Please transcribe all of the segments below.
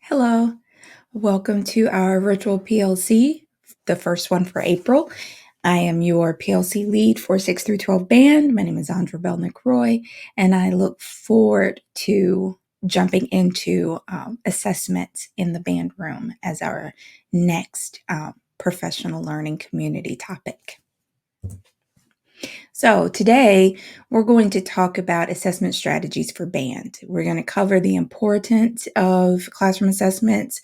Hello, welcome to our virtual PLC, the first one for April. I am your PLC lead for 6 through 12 band. My name is Andra Belnick-Roy, and I look forward to jumping into assessments in the band room as our next professional learning community topic. So today we're going to talk about assessment strategies for band. We're going to cover the importance of classroom assessments,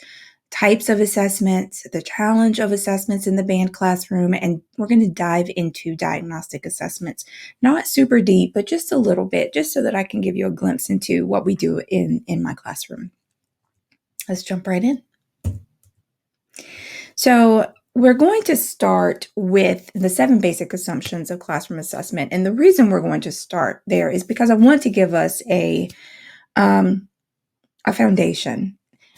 types of assessments, the challenge of assessments in the band classroom, and we're going to dive into diagnostic assessments. Not super deep, but just a little bit, just so that I can give you a glimpse into what we do in my classroom. Let's jump right in. So we're going to start with the 7 basic assumptions of classroom assessment. And the reason we're going to start there is because I want to give us a foundation.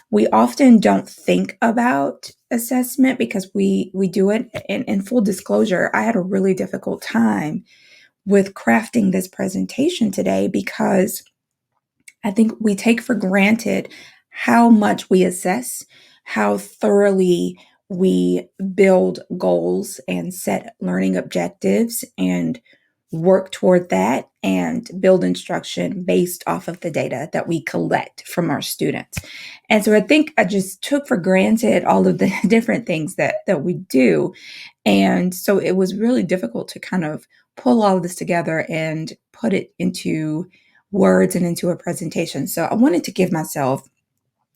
We often don't think about assessment because we do it. In full disclosure, I had a really difficult time with crafting this presentation today because I think we take for granted how much we assess, how thoroughly we build goals and set learning objectives and work toward that and build instruction based off of the data that we collect from our students. And so I think I just took for granted all of the different things that we do. And so it was really difficult to kind of pull all of this together and put it into words and into a presentation. So I wanted to give myself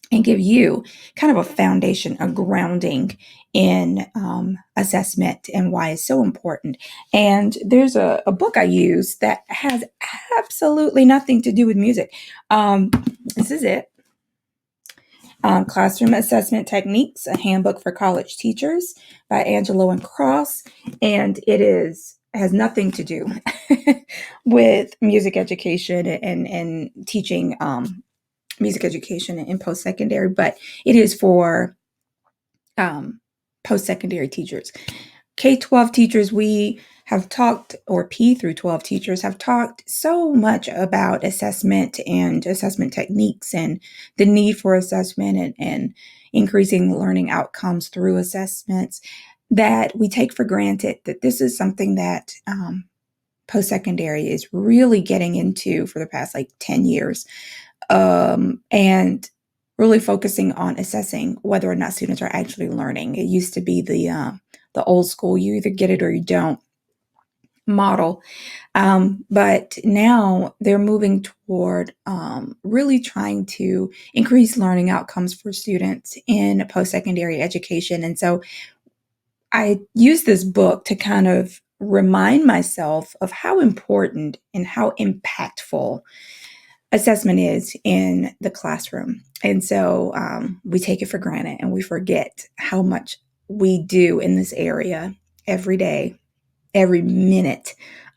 and give you kind of a foundation, a grounding in assessment and why it's so important. And there's a book I use that has absolutely nothing to do with music. This is it. Classroom Assessment Techniques, a Handbook for College Teachers by Angelo and Cross. And it has nothing to do with music education and teaching music education in post-secondary, but it is for post-secondary teachers. K-12 teachers, we have talked, or P through 12 teachers have talked so much about assessment and assessment techniques and the need for assessment and increasing learning outcomes through assessments that we take for granted that this is something that post-secondary is really getting into for the past 10 years. And really focusing on assessing whether or not students are actually learning. It used to be the old school, you either get it or you don't model. But now they're moving toward really trying to increase learning outcomes for students in post-secondary education. And so I use this book to kind of remind myself of how important and how impactful assessment is in the classroom. And so we take it for granted and we forget how much we do in this area every day, every minute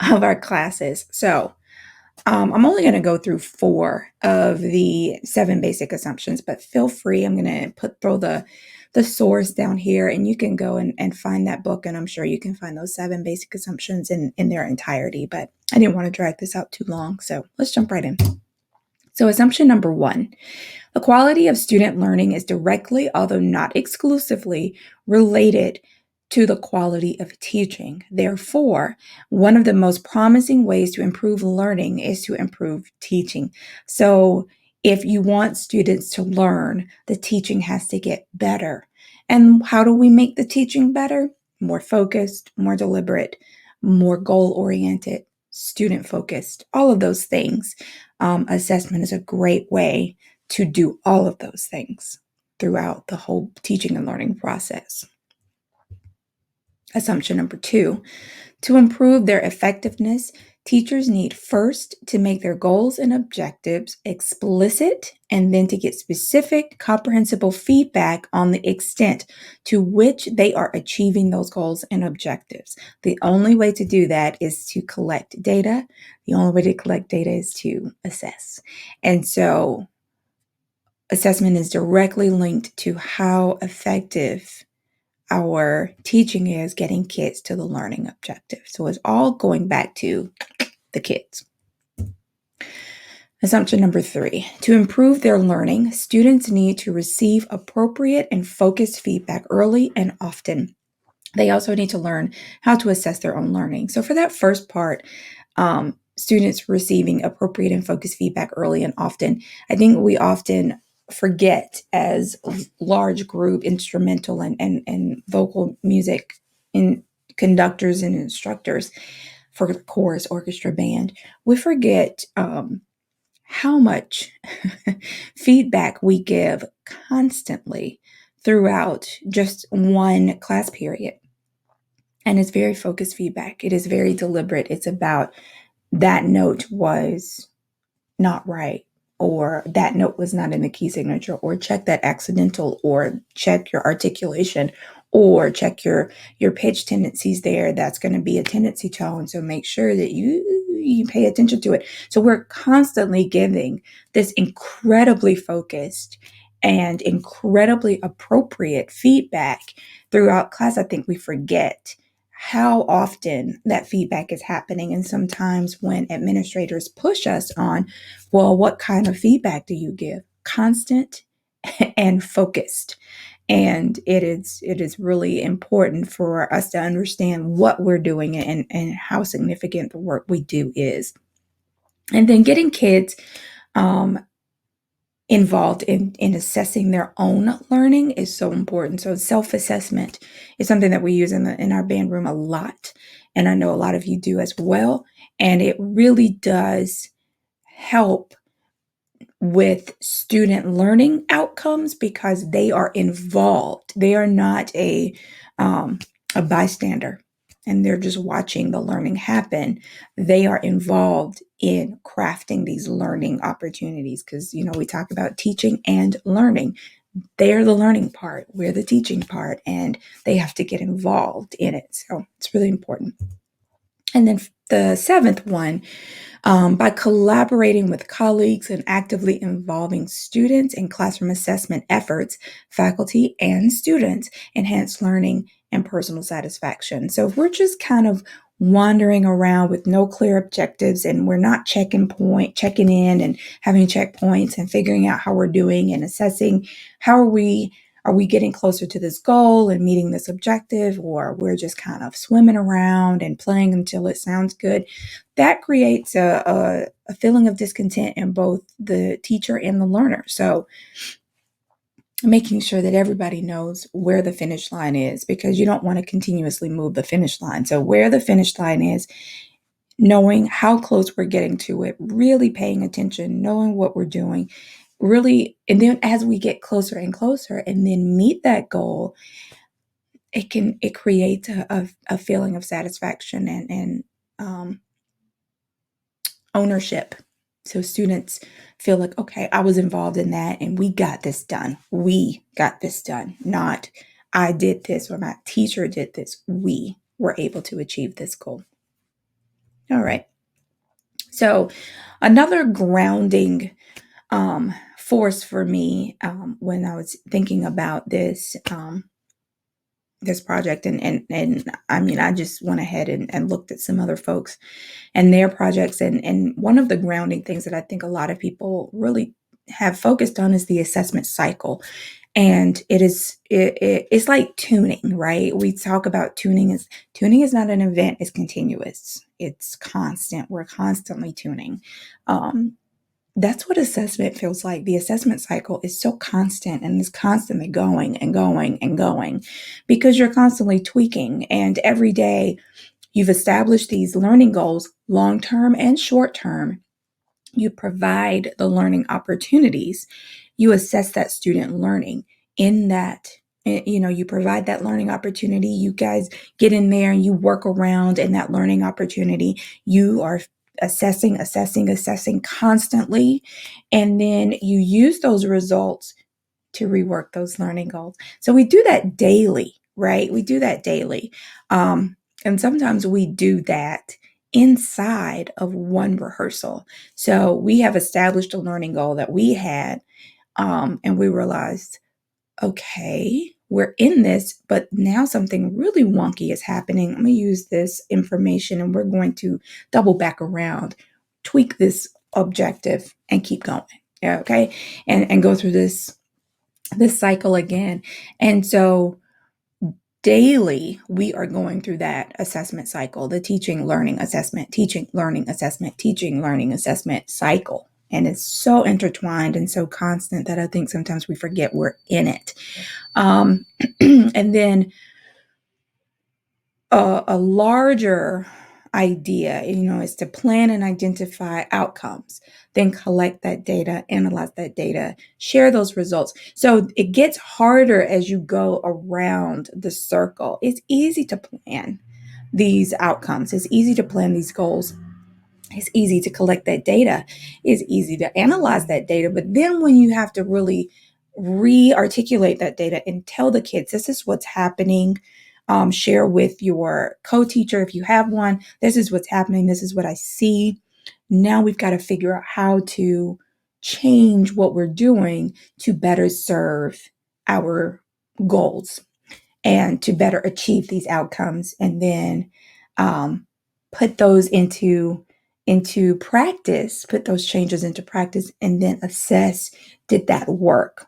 of our classes. So I'm only going to go through 4 of the 7 basic assumptions, but feel free. I'm going to throw the source down here and you can go and find that book. And I'm sure you can find those 7 basic assumptions in their entirety, but I didn't want to drag this out too long. So let's jump right in. So assumption number 1, the quality of student learning is directly, although not exclusively, related to the quality of teaching. Therefore, one of the most promising ways to improve learning is to improve teaching. So if you want students to learn, the teaching has to get better. And how do we make the teaching better? More focused, more deliberate, more goal-oriented, student-focused, all of those things. Assessment is a great way to do all of those things throughout the whole teaching and learning process. Assumption number 2, to improve their effectiveness, teachers need first to make their goals and objectives explicit and then to get specific, comprehensible feedback on the extent to which they are achieving those goals and objectives. The only way to do that is to collect data. The only way to collect data is to assess. And so assessment is directly linked to how effective our teaching is getting kids to the learning objective. So it's all going back to the kids. Assumption number 3, to improve their learning, students need to receive appropriate and focused feedback early and often. They also need to learn how to assess their own learning. So for that first part, students receiving appropriate and focused feedback early and often, I think we often forget as large group instrumental and vocal music in conductors and instructors for the chorus, orchestra, band, we forget how much feedback we give constantly throughout just one class period. And it's very focused feedback. It is very deliberate. It's about that note was not right, or that note was not in the key signature, or check that accidental, or check your articulation, or check your pitch tendencies there. That's going to be a tendency tone. So make sure that you pay attention to it. So we're constantly giving this incredibly focused and incredibly appropriate feedback throughout class. I think we forget how often that feedback is happening. And sometimes when administrators push us on, well, what kind of feedback do you give? Constant and focused. And it is really important for us to understand what we're doing and how significant the work we do is. And then getting kids um, involved in assessing their own learning is so important. So self-assessment is something that we use in our band room a lot. And I know a lot of you do as well. And it really does help with student learning outcomes because they are involved. They are not a bystander and they're just watching the learning happen. They are involved in crafting these learning opportunities because, we talk about teaching and learning. They're the learning part, we're the teaching part, and they have to get involved in it. So it's really important. And then the seventh one, by collaborating with colleagues and actively involving students in classroom assessment efforts, faculty and students enhance learning and personal satisfaction. So if we're just kind of wandering around with no clear objectives and we're not checking in and having checkpoints and figuring out how we're doing and assessing how are we getting closer to this goal and meeting this objective, or we're just kind of swimming around and playing until it sounds good, that creates a feeling of discontent in both the teacher and the learner. So making sure that everybody knows where the finish line is, because you don't want to continuously move the finish line. So where the finish line is, knowing how close we're getting to it, really paying attention, knowing what we're doing, really, and then as we get closer and closer and then meet that goal, it creates a feeling of satisfaction and ownership. So students feel like, okay, I was involved in that and we got this done. We got this done, not I did this or my teacher did this. We were able to achieve this goal. All right. So another grounding force for me when I was thinking about this project, and I mean, I just went ahead and looked at some other folks and their projects, and one of the grounding things that I think a lot of people really have focused on is the assessment cycle. And it's like tuning, right? We talk about tuning is not an event, it's continuous, it's constant, we're constantly tuning. That's what assessment feels like. The assessment cycle is so constant and is constantly going and going and going because you're constantly tweaking. And every day you've established these learning goals, long term and short term. You provide the learning opportunities. You assess that student learning in that. You provide that learning opportunity. You guys get in there and you work around in that learning opportunity. You are assessing constantly. And then you use those results to rework those learning goals. So we do that daily, right? We do that daily. And sometimes we do that inside of one rehearsal. So we have established a learning goal that we had, and we realized, okay, we're in this, but now something really wonky is happening. I'm going to use this information and we're going to double back around, tweak this objective, and keep going. Yeah, okay. And go through this cycle again. And so daily, we are going through that assessment cycle, the teaching, learning, assessment, teaching, learning, assessment, teaching, learning, assessment cycle. And it's so intertwined and so constant that I think sometimes we forget we're in it. Um, and then a larger idea, is to plan and identify outcomes, then collect that data, analyze that data, share those results. So it gets harder as you go around the circle. It's easy to plan these outcomes, it's easy to plan these goals. It's easy to collect that data. It's easy to analyze that data. But then when you have to really re-articulate that data and tell the kids, this is what's happening, share with your co-teacher if you have one, this is what's happening, this is what I see. Now we've got to figure out how to change what we're doing to better serve our goals and to better achieve these outcomes, and then put those into practice, put those changes into practice, and then assess, did that work?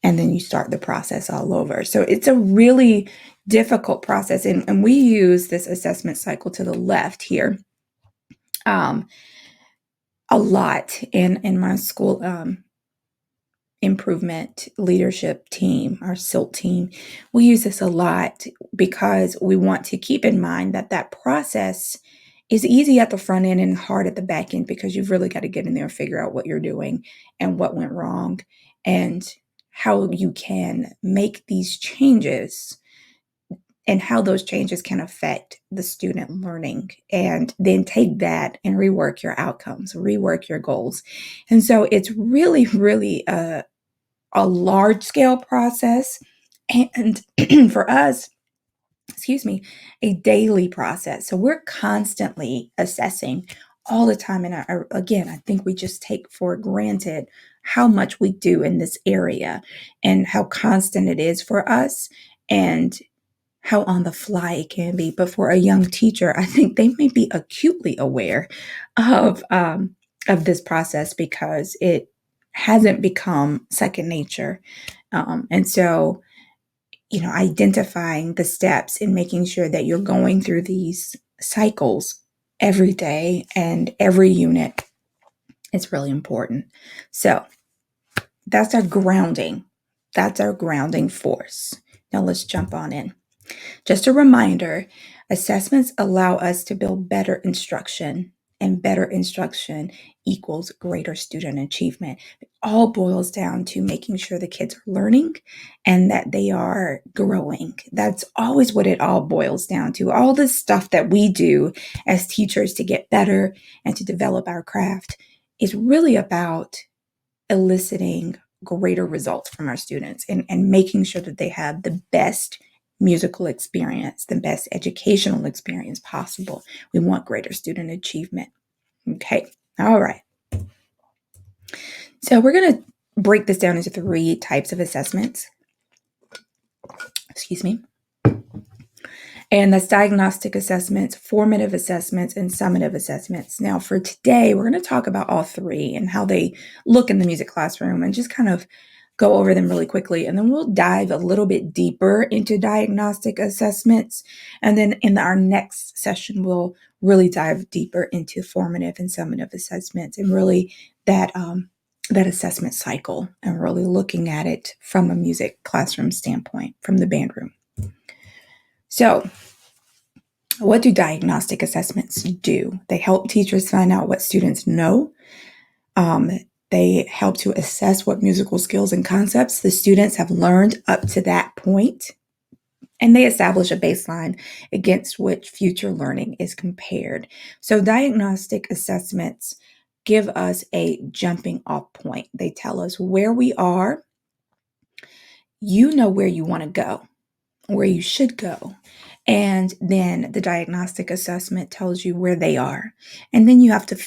And then you start the process all over. So it's a really difficult process. And we use this assessment cycle to the left here um, a lot in my school improvement leadership team, our SILT team. We use this a lot because we want to keep in mind that that process is easy at the front end and hard at the back end, because you've really got to get in there and figure out what you're doing and what went wrong and how you can make these changes and how those changes can affect the student learning, and then take that and rework your outcomes, rework your goals. And so it's really, really a large scale process, and for us, excuse me, a daily process. So we're constantly assessing all the time. And again, I think we just take for granted how much we do in this area and how constant it is for us, and how on the fly it can be. But for a young teacher, I think they may be acutely aware of this process because it hasn't become second nature. And so, identifying the steps and making sure that you're going through these cycles every day and every unit is really important. So that's our grounding. That's our grounding force. Now let's jump on in. Just a reminder, assessments allow us to build better instruction, and better instruction equals greater student achievement. It all boils down to making sure the kids are learning and that they are growing. That's always what it all boils down to. All this stuff that we do as teachers to get better and to develop our craft is really about eliciting greater results from our students, and making sure that they have the best musical experience, the best educational experience possible. We want greater student achievement. Okay. All right. So we're going to break this down into 3 types of assessments. Excuse me. And that's diagnostic assessments, formative assessments, and summative assessments. Now, for today, we're going to talk about all 3 and how they look in the music classroom, and just kind of go over them really quickly. And then we'll dive a little bit deeper into diagnostic assessments. And then in our next session, we'll really dive deeper into formative and summative assessments, and really that assessment cycle, and really looking at it from a music classroom standpoint, from the band room. So, what do diagnostic assessments do? They help teachers find out what students know. They help to assess what musical skills and concepts the students have learned up to that point. And they establish a baseline against which future learning is compared. So diagnostic assessments give us a jumping off point. They tell us where we are. You know where you want to go, where you should go. And then the diagnostic assessment tells you where they are. And then you have to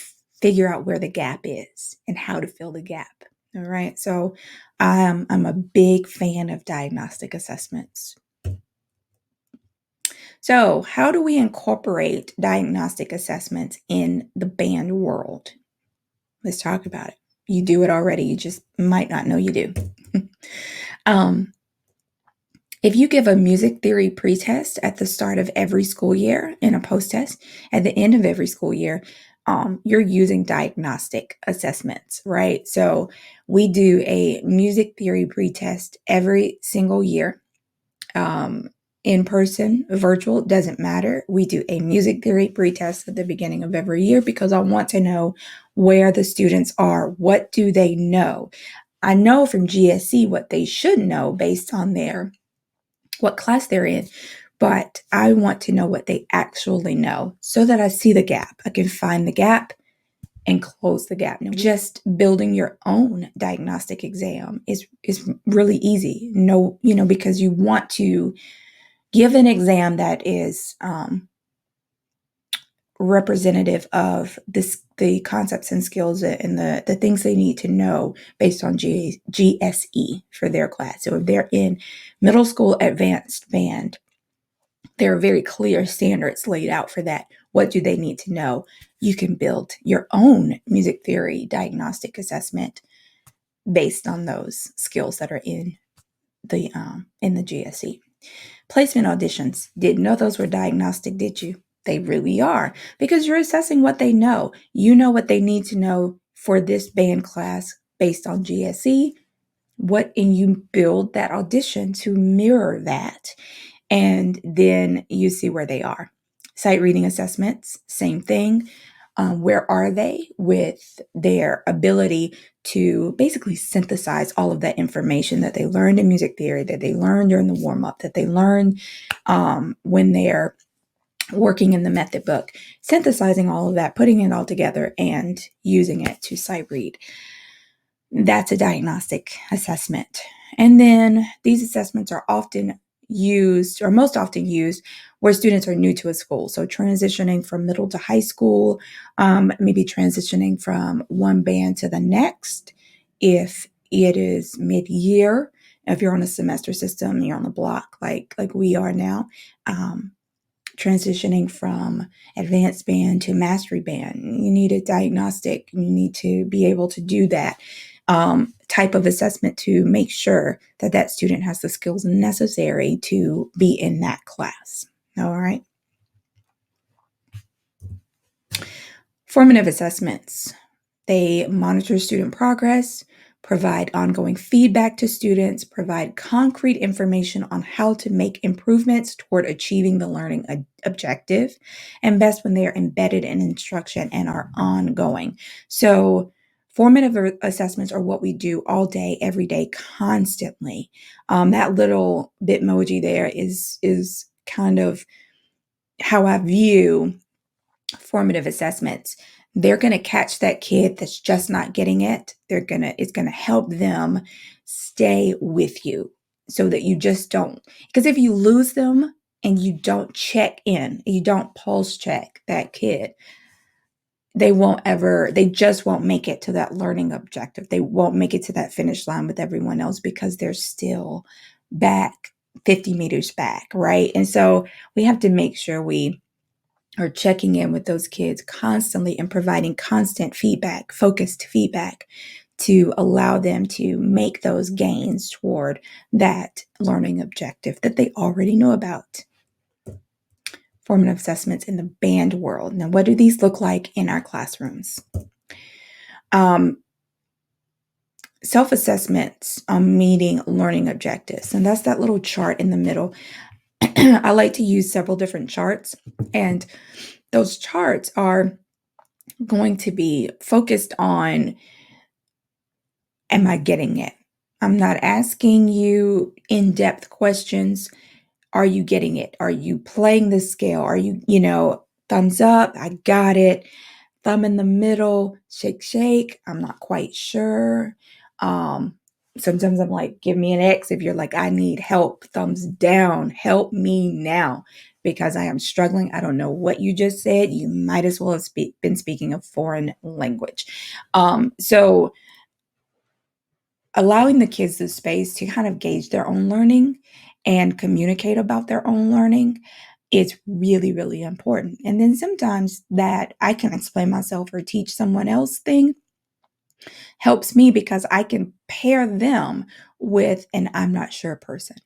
figure out where the gap is and how to fill the gap. All right. So I'm a big fan of diagnostic assessments. So, how do we incorporate diagnostic assessments in the band world? Let's talk about it. You do it already. You just might not know you do. um, if you give a music theory pretest at the start of every school year and a post test at the end of every school year, you're using diagnostic assessments, right? So we do a music theory pretest every single year. Um, in person, virtual, doesn't matter. We do a music theory pretest at the beginning of every year because I want to know where the students are. What do they know? I know from GSE what they should know based on what class they're in, but I want to know what they actually know so that I see the gap. I can find the gap and close the gap. Now, just building your own diagnostic exam is really easy. No, because you want to give an exam that is representative of the concepts and skills and the things they need to know based on GSE for their class. So if they're in middle school advanced band, there are very clear standards laid out for that. What do they need to know? You can build your own music theory diagnostic assessment based on those skills that are in the GSE. Placement auditions. Didn't know those were diagnostic, did you? They really are, because you're assessing what they know. You know what they need to know for this band class based on GSE. And you build that audition to mirror that. And then you see where they are. Sight reading assessments, same thing. Where are they with their ability to basically synthesize all of that information that they learned in music theory, that they learned during the warm up, that they learned when they're working in the method book, synthesizing all of that, putting it all together and using it to sight read. That's a diagnostic assessment. And then these assessments are often used, or most often used, where students are new to a school. So transitioning from middle to high school, maybe transitioning from one band to the next. If it is mid-year, if you're on a semester system, you're on the block like we are now, transitioning from advanced band to mastery band, you need a diagnostic. You need to be able to do that type of assessment to make sure that that student has the skills necessary to be in that class. All right. Formative assessments. They monitor student progress, provide ongoing feedback to students, provide concrete information on how to make improvements toward achieving the learning objective, and best when they are embedded in instruction and are ongoing. So formative assessments are what we do all day, every day, constantly. That little Bitmoji there is kind of how I view formative assessments. They're going to catch that kid that's just not getting it. It's going to help them stay with you so that you just don't, because if you lose them and you don't check in, you don't pulse check that kid, they just won't make it to that learning objective. They won't make it to that finish line with everyone else because they're still back 50 meters back, right? And so we have to make sure we are checking in with those kids constantly and providing constant feedback, focused feedback to allow them to make those gains toward that learning objective that they already know about. Formative assessments in the band world. Now, what do these look like in our classrooms? Self-assessments on meeting learning objectives. And that's that little chart in the middle. I like to use several different charts, and those charts are going to be focused on, am I getting it? I'm not asking you in-depth questions. Are you getting it? Are you playing the scale? Are you, thumbs up, I got it. Thumb in the middle, shake, shake. I'm not quite sure. Sometimes I'm like, give me an X if you're like, I need help. Thumbs down, help me now because I am struggling. I don't know what you just said. You might as well have been speaking a foreign language. So allowing the kids the space to kind of gauge their own learning and communicate about their own learning is really, really important. And then sometimes that I can explain myself or teach someone else thing helps me because I can pair them with an I'm not sure person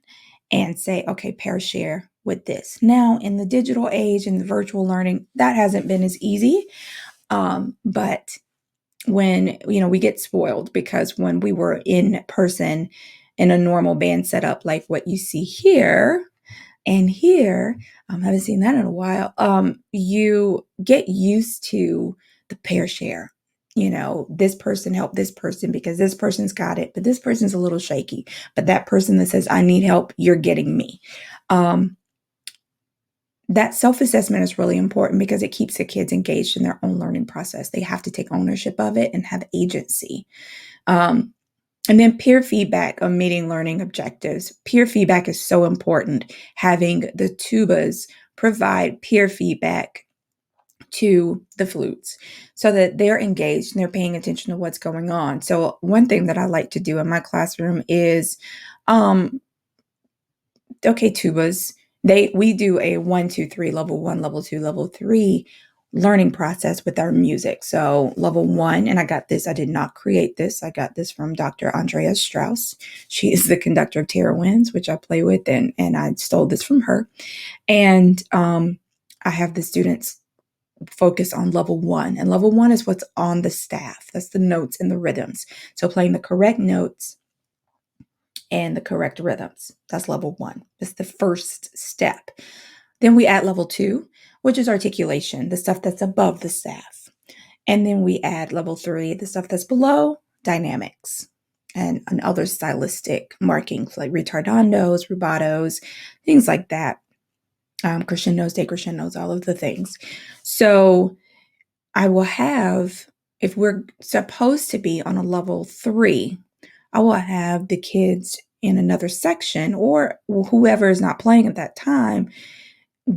and say, okay, pair share with this. Now, in the digital age and the virtual learning, that hasn't been as easy. But when, we get spoiled because when we were in person in a normal band setup, like what you see here, and here, I haven't seen that in a while. You get used to the pair share. This person helped this person because this person's got it, but this person's a little shaky. But that person that says, I need help, you're getting me. That self-assessment is really important because it keeps the kids engaged in their own learning process. They have to take ownership of it and have agency. And then peer feedback on meeting learning objectives. Peer feedback is so important. Having the tubas provide peer feedback to the flutes so that they're engaged and they're paying attention to what's going on. So one thing that I like to do in my classroom is, okay, tubas, we do a 1, 2, 3, level 1, level 2, level 3 learning process with our music. So level 1, and I did not create this. I got this from Dr. Andrea Strauss. She is the conductor of Terra Winds, which I play with, and I stole this from her. And I have the students focus on level 1. And level 1 is what's on the staff. That's the notes and the rhythms. So playing the correct notes and the correct rhythms. That's level 1. That's the first step. Then we add level 2, which is articulation, the stuff that's above the staff. And then we add level 3, the stuff that's below, dynamics, and other stylistic markings like ritardandos, rubatos, things like that. Crescendos, decrescendos, all of the things. So I will have, if we're supposed to be on a level 3, I will have the kids in another section or whoever is not playing at that time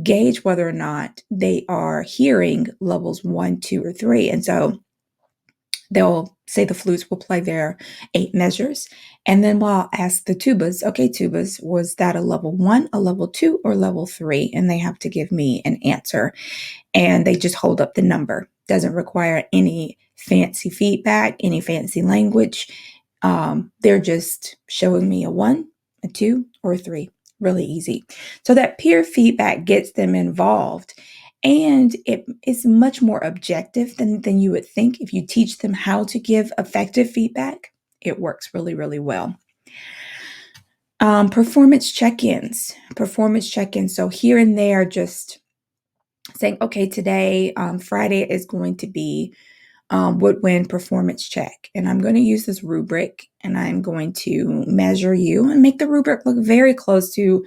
gauge whether or not they are hearing levels 1, 2, or 3. And so they'll say the flutes will play their 8 measures. And then I'll ask the tubas, okay, tubas, was that a level 1, a level 2, or level 3? And they have to give me an answer. And they just hold up the number. Doesn't require any fancy feedback, any fancy language. They're just showing me a 1, a 2, or a 3. Really easy. So that peer feedback gets them involved. And it is much more objective than you would think. If you teach them how to give effective feedback, it works really, really well. Performance check-ins. So here and there, just saying, okay, today, Friday is going to be Woodwind performance check. And I'm going to use this rubric and I'm going to measure you and make the rubric look very close to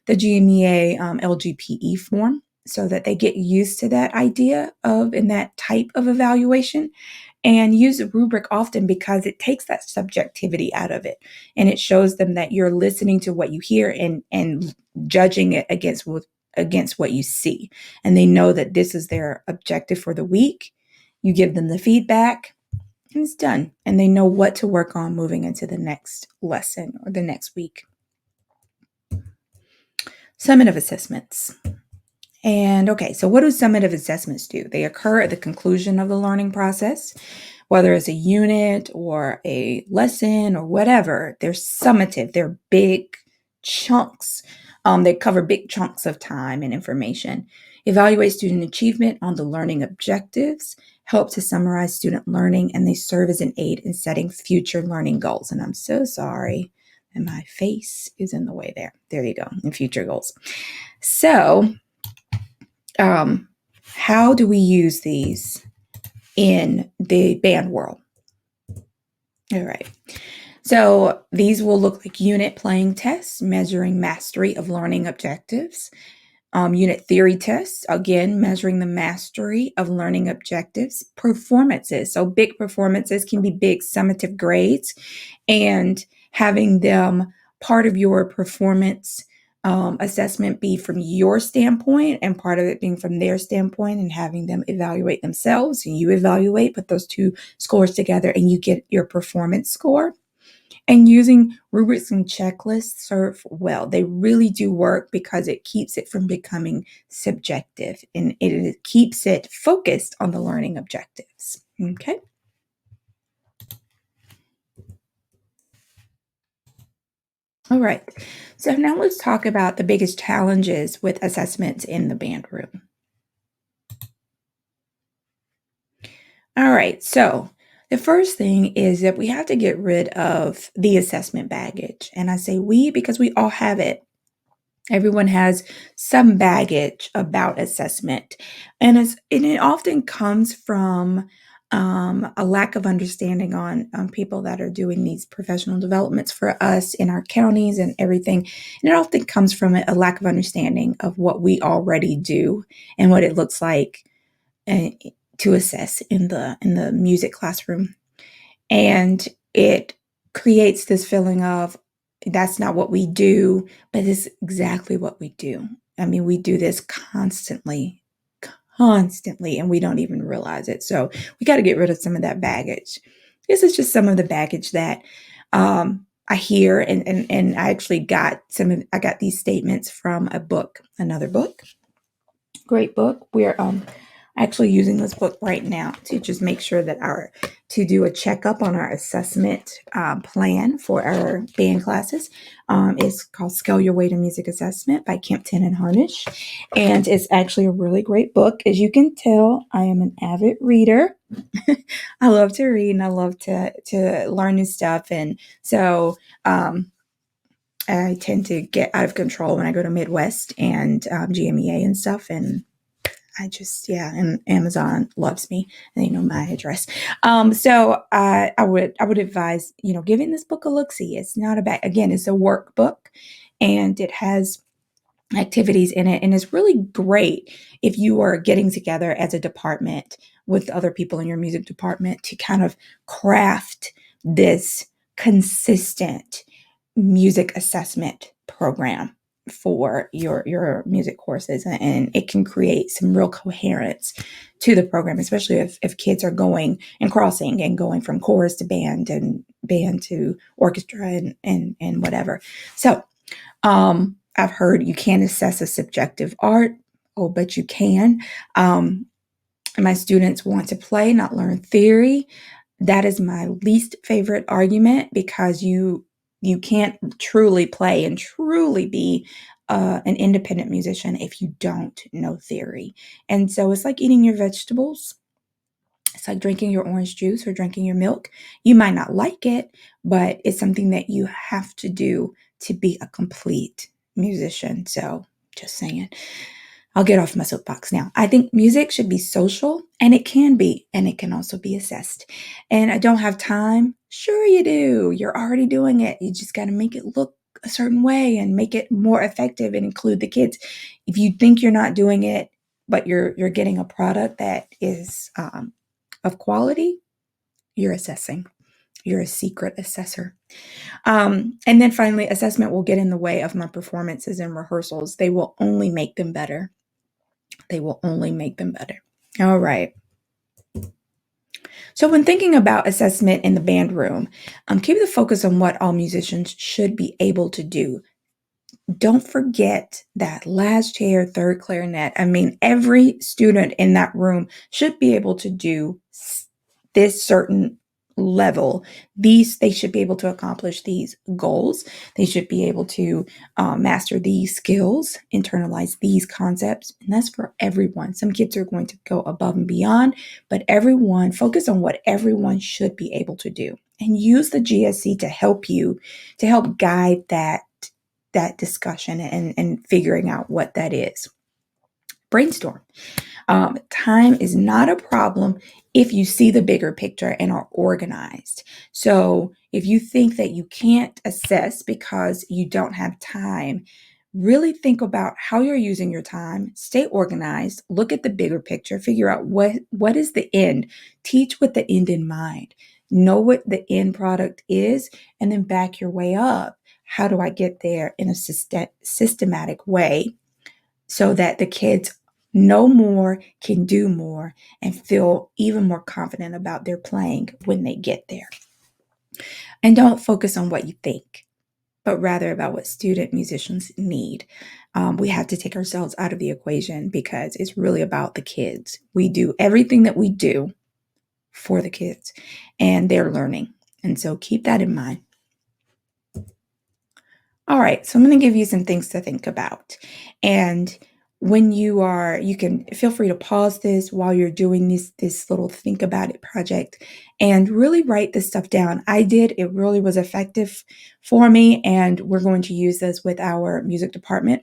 the GMEA LGPE form so that they get used to that idea of and that type of evaluation, and use a rubric often because it takes that subjectivity out of it. And it shows them that you're listening to what you hear and judging it against what you see. And they know that this is their objective for the week. You give them the feedback and it's done. And they know what to work on moving into the next lesson or the next week. Summative assessments. And okay, so what do summative assessments do? They occur at the conclusion of the learning process, whether it's a unit or a lesson or whatever. They're summative. They're big chunks. They cover big chunks of time and information. Evaluate student achievement on the learning objectives, help to summarize student learning, and they serve as an aid in setting future learning goals. And I'm so sorry. And my face is in the way there. There you go. And future goals. So, how do we use these in the band world? All right. So these will look like unit playing tests, measuring mastery of learning objectives. Unit theory tests, again, measuring the mastery of learning objectives. Performances. So big performances can be big summative grades, and having them part of your performance assessment be from your standpoint and part of it being from their standpoint, and having them evaluate themselves and you evaluate, put those two scores together and you get your performance score. And using rubrics and checklists serve well. They really do work because it keeps it from becoming subjective and it keeps it focused on the learning objectives. Okay. All right. So now let's talk about the biggest challenges with assessments in the band room. All right. So the first thing is that we have to get rid of the assessment baggage. And I say we because we all have it. Everyone has some baggage about assessment. And it often comes from a lack of understanding on people that are doing these professional developments for us in our counties and everything. And it often comes from a lack of understanding of what we already do and what it looks like uh, to assess in the music classroom. And it creates this feeling of that's not what we do, but it's exactly what we do. I mean, we do this constantly, and we don't even realize it. So we got to get rid of some of that baggage. This is just some of the baggage that I hear, and I actually got I got these statements from a book, another book, great book. We're actually using this book right now to just make sure that to do a checkup on our assessment plan for our band classes. It's called Scale Your Way to Music Assessment by Kempton and Harnish. And it's actually a really great book. As you can tell, I am an avid reader. I love to read and I love to learn new stuff. And so I tend to get out of control when I go to Midwest and GMEA and stuff. And yeah, and Amazon loves me, and they know my address. So I would advise, giving this book a look. See, it's not a bad. Again, it's a workbook, and it has activities in it, and it's really great if you are getting together as a department with other people in your music department to kind of craft this consistent music assessment program for your music courses, and it can create some real coherence to the program, especially if kids are going and crossing and going from chorus to band and band to orchestra and whatever. So I've heard you can't assess a subjective art. Oh, but you can. My students want to play, not learn theory. That is my least favorite argument because you can't truly play and truly be an independent musician if you don't know theory. And so it's like eating your vegetables. It's like drinking your orange juice or drinking your milk. You might not like it, but it's something that you have to do to be a complete musician. So just saying. I'll get off my soapbox now. I think music should be social, and it can be, and it can also be assessed. And I don't have time. Sure, you do. You're already doing it. You just got to make it look a certain way and make it more effective and include the kids. If you think you're not doing it, but you're getting a product that is of quality, you're assessing. You're a secret assessor. And then finally, assessment will get in the way of my performances and rehearsals. They will only make them better. They will only make them better. All right. So, when thinking about assessment in the band room, keep the focus on what all musicians should be able to do. Don't forget that last chair, third clarinet. I mean, every student in that room should be able to do this certain level. They should be able to accomplish these goals. They should be able to master these skills, internalize these concepts. And that's for everyone. Some kids are going to go above and beyond, but everyone, focus on what everyone should be able to do. And use the GSC to help you, to help guide that discussion and figuring out what that is. Brainstorm. Time is not a problem if you see the bigger picture and are organized. So if you think that you can't assess because you don't have time, really think about how you're using your time, stay organized, look at the bigger picture, figure out what is the end, teach with the end in mind, know what the end product is, and then back your way up. How do I get there in a systematic way so that the kids know more, can do more, and feel even more confident about their playing when they get there? And don't focus on what you think, but rather about what student musicians need. We have to take ourselves out of the equation because it's really about the kids. We do everything that we do for the kids and their learning. And so keep that in mind. All right, so I'm going to give you some things to think about. And when you can feel free to pause this while you're doing this little think about it project and really write this stuff down. I did, it really was effective for me, and we're going to use this with our music department.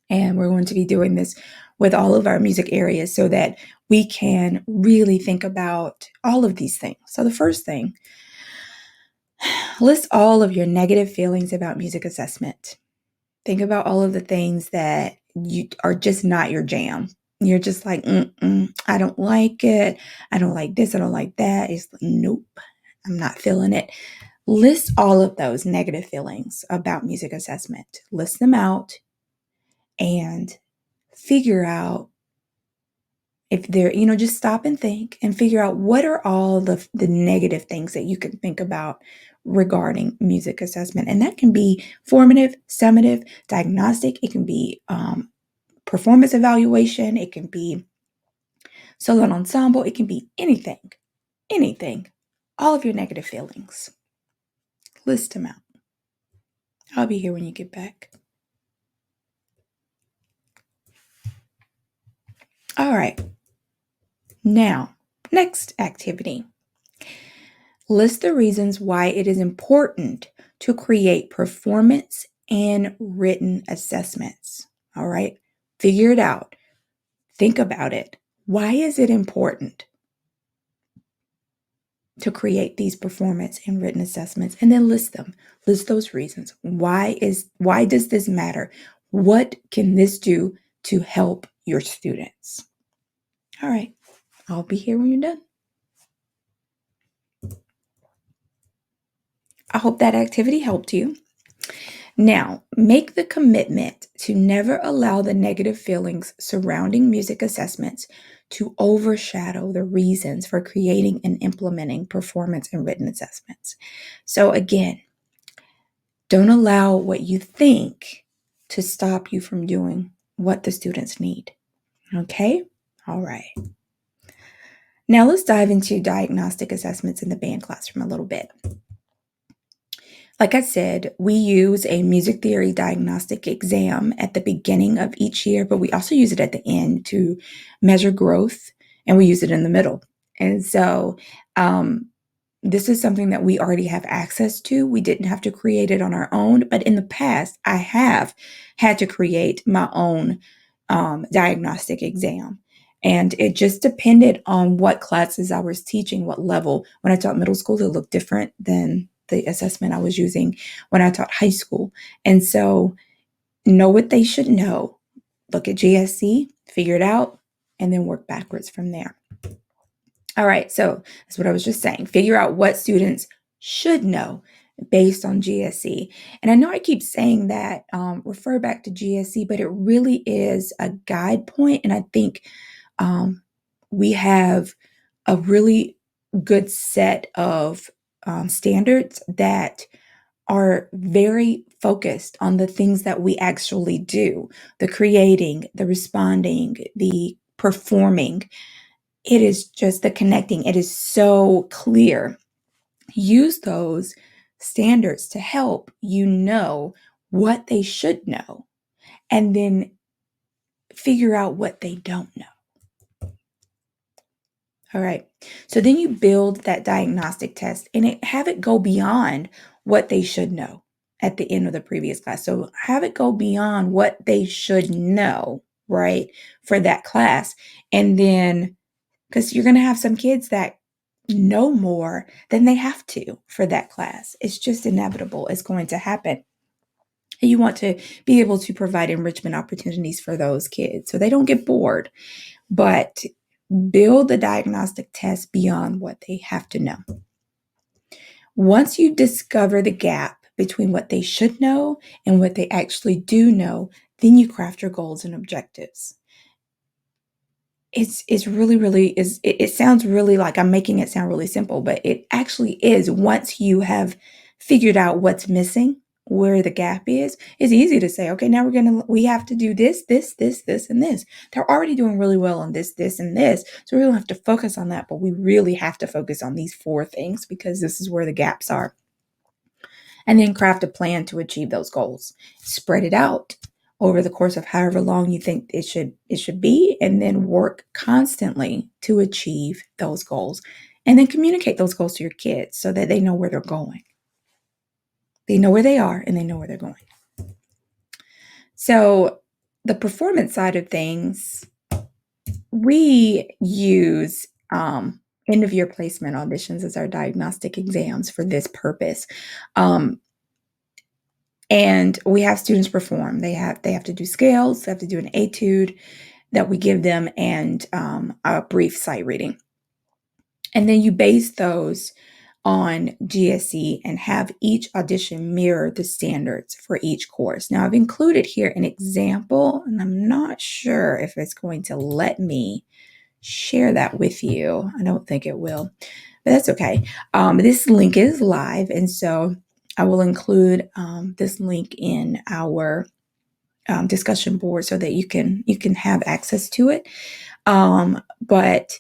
And we're going to be doing this with all of our music areas so that we can really think about all of these things. So the first thing, list all of your negative feelings about music assessment. Think about all of the things that you are just not your jam. You're just like, I don't like it. I don't like this. I don't like that. It's like, nope, I'm not feeling it. List all of those negative feelings about music assessment. List them out and figure out if they're, just stop and think and figure out what are all the negative things that you can think about regarding music assessment. And that can be formative, summative, diagnostic. It can be performance evaluation. It can be solo and ensemble. It can be anything. All of your negative feelings. List them out. I'll be here when you get back. All right. Now, next activity. List the reasons why it is important to create performance and written assessments. All right. Figure it out. Think about it. Why is it important to create these performance and written assessments? And then list them. List those reasons. Why does this matter? What can this do to help your students? All right. I'll be here when you're done. I hope that activity helped you. Now, make the commitment to never allow the negative feelings surrounding music assessments to overshadow the reasons for creating and implementing performance and written assessments. So again, don't allow what you think to stop you from doing what the students need. Okay? All right. Now let's dive into diagnostic assessments in the band classroom a little bit. Like I said, we use a music theory diagnostic exam at the beginning of each year, but we also use it at the end to measure growth, and we use it in the middle. And so this is something that we already have access to. We didn't have to create it on our own, but in the past, I have had to create my own diagnostic exam. And it just depended on what classes I was teaching, what level. When I taught middle school, it looked different than the assessment I was using when I taught high school. And so know what they should know. Look at GSC, figure it out, and then work backwards from there. All right, so that's what I was just saying. Figure out what students should know based on GSE. And I know I keep saying that, refer back to GSE, but it really is a guide point. And I think we have a really good set of standards that are very focused on the things that we actually do, the creating, the responding, the performing. It is just the connecting. It is so clear. Use those standards to help you know what they should know, and then figure out what they don't know. All right. So then you build that diagnostic test and have it go beyond what they should know at the end of the previous class. So have it go beyond what they should know, right, for that class. And then, because you're going to have some kids that know more than they have to for that class. It's just inevitable. It's going to happen. And you want to be able to provide enrichment opportunities for those kids so they don't get bored. But build the diagnostic test beyond what they have to know. Once you discover the gap between what they should know and what they actually do know, then you craft your goals and objectives. It's really it sounds really like I'm making it sound really simple, but it actually is. Once you have figured out what's missing, where the gap is, it's easy to say, okay, now we have to do this, and this. They're already doing really well on this, and this. So we don't have to focus on that, but we really have to focus on these 4 things because this is where the gaps are. and then craft a plan to achieve those goals. Spread it out over the course of however long you think it should be, and then work constantly to achieve those goals. And then communicate those goals to your kids so that they know where they're going. They know where they are and they know where they're going. So the performance side of things, we use end of year placement auditions as our diagnostic exams for this purpose. And we have students perform. They have to do scales, they have to do an etude that we give them, and a brief sight reading. And then you base those on GSE and have each audition mirror the standards for each course. Now, I've included here an example, and I'm not sure if it's going to let me share that with you. I don't think it will, but that's okay. This link is live, and so I will include this link in our discussion board so that you can have access to it. But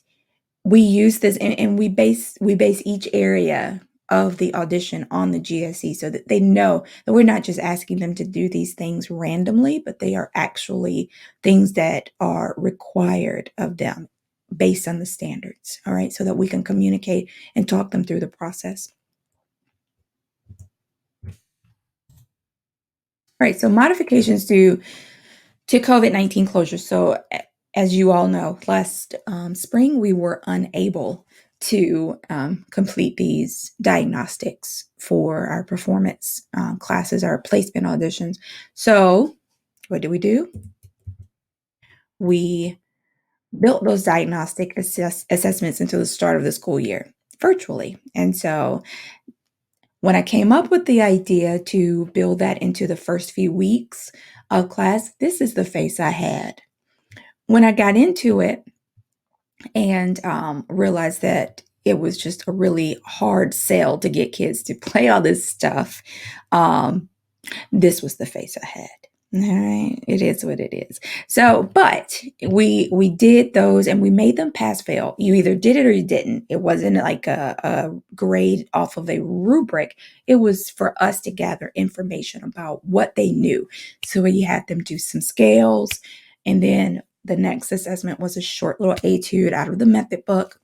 we use this, and we base each area of the audition on the GSE so that they know that we're not just asking them to do these things randomly, but they are actually things that are required of them based on the standards. All right, so that we can communicate and talk them through the process. All right, so modifications to COVID-19 closures. So as you all know, last spring we were unable to complete these diagnostics for our performance classes, our placement auditions. So what do? We built those diagnostic assessments until the start of the school year virtually. And so when I came up with the idea to build that into the first few weeks of class, this is the face I had. When I got into it and realized that it was just a really hard sell to get kids to play all this stuff, this was the face I had. All right, it is what it is. So, but we did those and we made them pass fail. You either did it or you didn't. It wasn't like a grade off of a rubric. It was for us to gather information about what they knew. So we had them do some scales, and then the next assessment was a short little etude out of the method book.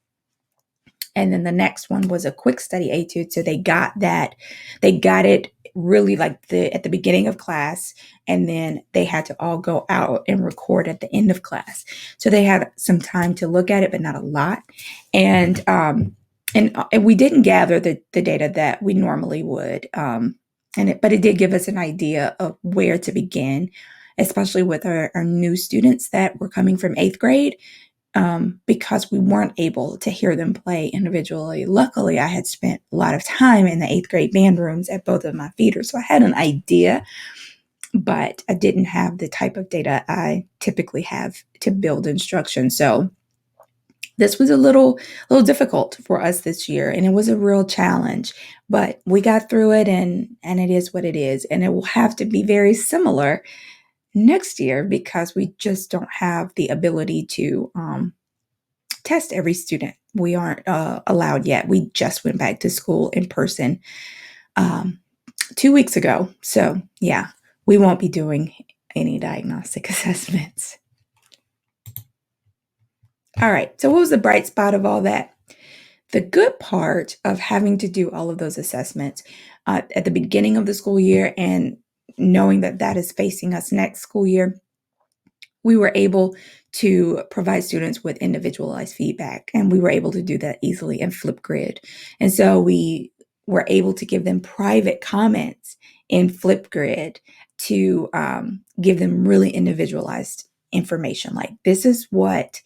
And then the next one was a quick study etude. So they got it really like at the beginning of class, and then they had to all go out and record at the end of class. So they had some time to look at it, but not a lot. And we didn't gather the data that we normally would. But it did give us an idea of where to begin, especially with our new students that were coming from 8th grade. Because we weren't able to hear them play individually. Luckily, I had spent a lot of time in the 8th grade band rooms at both of my feeders, so I had an idea, but I didn't have the type of data I typically have to build instruction. So this was a little difficult for us this year, and it was a real challenge, but we got through it, and it is what it is, and it will have to be very similar next year because we just don't have the ability to test every student. We aren't allowed yet. We just went back to school in person 2 weeks ago. So yeah, we won't be doing any diagnostic assessments. All right, so what was the bright spot of all that? The good part of having to do all of those assessments at the beginning of the school year and knowing that that is facing us next school year, we were able to provide students with individualized feedback, and we were able to do that easily in Flipgrid. And so we were able to give them private comments in Flipgrid to give them really individualized information, like this is what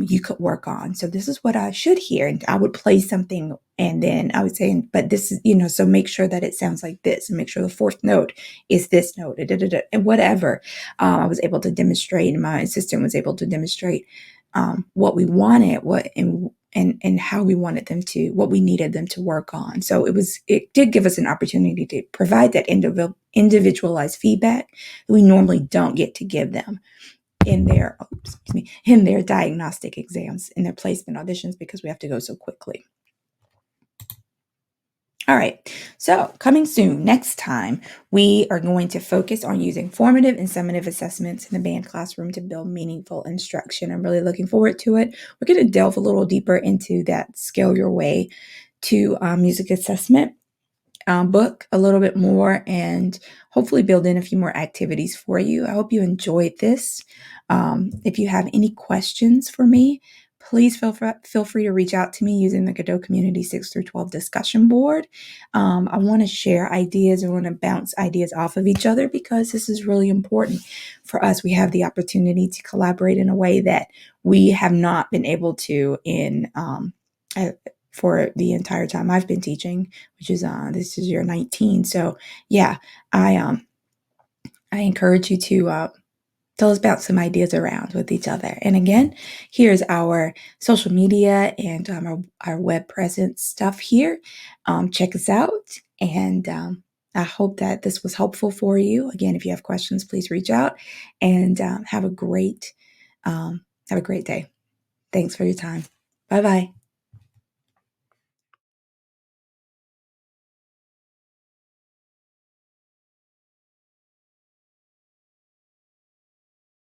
you could work on. So this is what I should hear. And I would play something, and then I would say, but this is, so make sure that it sounds like this, and make sure the fourth note is this note, and whatever. I was able to demonstrate, and my assistant was able to demonstrate what we wanted, and how we wanted them to, what we needed them to work on. So it did give us an opportunity to provide that individualized feedback that we normally don't get to give them in their diagnostic exams, in their placement auditions, because we have to go so quickly. All right. So, coming soon, next time, we are going to focus on using formative and summative assessments in the band classroom to build meaningful instruction. I'm really looking forward to it. We're going to delve a little deeper into that Scale Your Way to Music Assessment book a little bit more and hopefully build in a few more activities for you. I hope you enjoyed this. If you have any questions for me, please feel free to reach out to me using the Godot Community 6 through 12 discussion board. I want to share ideas. I want to bounce ideas off of each other because this is really important for us. We have the opportunity to collaborate in a way that we have not been able to in for the entire time I've been teaching, which is this is year 19. So yeah, I encourage you to tell us about some ideas around with each other. And again, here's our social media and our web presence stuff here. Check us out, and I hope that this was helpful for you. Again, if you have questions, please reach out, and have a great day. Thanks for your time. Bye bye.